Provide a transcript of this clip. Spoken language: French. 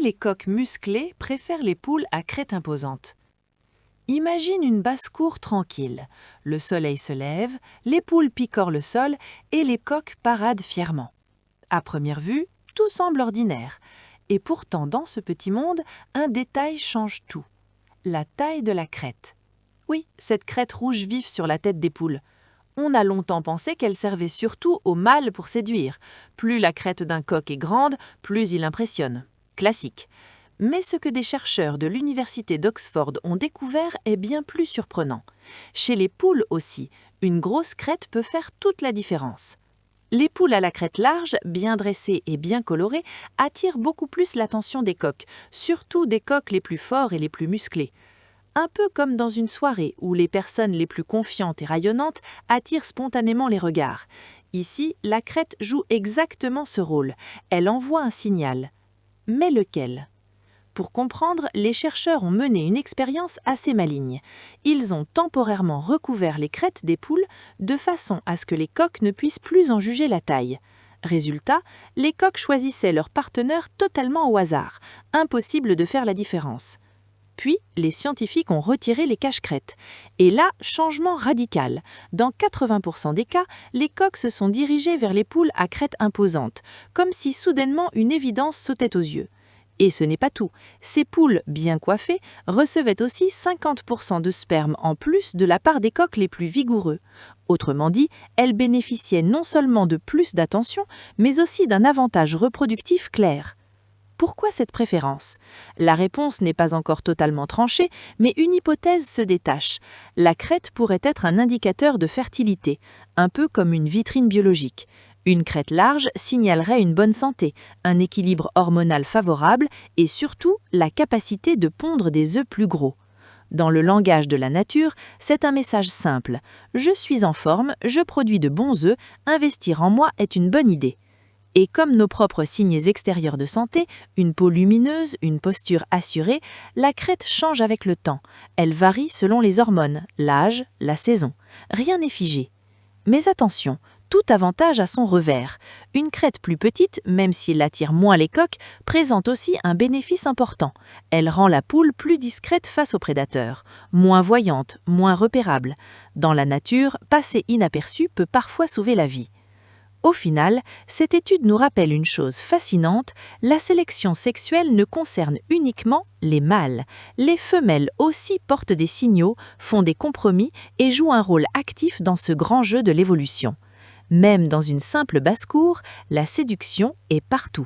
les coqs musclés préfèrent les poules à crête imposante? Imagine une basse-cour tranquille. Le soleil se lève, les poules picorent le sol et les coqs paradent fièrement. À première vue, tout semble ordinaire. Et pourtant, dans ce petit monde, un détail change tout. La taille de la crête. Oui, cette crête rouge vif sur la tête des poules. On a longtemps pensé qu'elle servait surtout aux mâles pour séduire. Plus la crête d'un coq est grande, plus il impressionne. Classique. Mais ce que des chercheurs de l'université d'Oxford ont découvert est bien plus surprenant. Chez les poules aussi, une grosse crête peut faire toute la différence. Les poules à la crête large, bien dressées et bien colorées, attirent beaucoup plus l'attention des coqs, surtout des coqs les plus forts et les plus musclés. Un peu comme dans une soirée où les personnes les plus confiantes et rayonnantes attirent spontanément les regards. Ici, la crête joue exactement ce rôle. Elle envoie un signal. Mais lequel ? Pour comprendre, les chercheurs ont mené une expérience assez maligne. Ils ont temporairement recouvert les crêtes des poules de façon à ce que les coqs ne puissent plus en juger la taille. Résultat, les coqs choisissaient leur partenaire totalement au hasard. Impossible de faire la différence. Puis, les scientifiques ont retiré les cache-crêtes. Et là, changement radical. Dans 80% des cas, les coqs se sont dirigés vers les poules à crête imposante, comme si soudainement une évidence sautait aux yeux. Et ce n'est pas tout. Ces poules bien coiffées recevaient aussi 50% de sperme en plus de la part des coqs les plus vigoureux. Autrement dit, elles bénéficiaient non seulement de plus d'attention, mais aussi d'un avantage reproductif clair. Pourquoi cette préférence ? La réponse n'est pas encore totalement tranchée, mais une hypothèse se détache. La crête pourrait être un indicateur de fertilité, un peu comme une vitrine biologique. Une crête large signalerait une bonne santé, un équilibre hormonal favorable et surtout la capacité de pondre des œufs plus gros. Dans le langage de la nature, c'est un message simple. Je suis en forme, je produis de bons œufs, investir en moi est une bonne idée. Et comme nos propres signes extérieurs de santé, une peau lumineuse, une posture assurée, la crête change avec le temps. Elle varie selon les hormones, l'âge, la saison. Rien n'est figé. Mais attention, tout avantage a son revers. Une crête plus petite, même si elle attire moins les coqs, présente aussi un bénéfice important. Elle rend la poule plus discrète face aux prédateurs, moins voyante, moins repérable. Dans la nature, passer inaperçu peut parfois sauver la vie. Au final, cette étude nous rappelle une chose fascinante, la sélection sexuelle ne concerne uniquement les mâles. Les femelles aussi portent des signaux, font des compromis et jouent un rôle actif dans ce grand jeu de l'évolution. Même dans une simple basse-cour, la séduction est partout.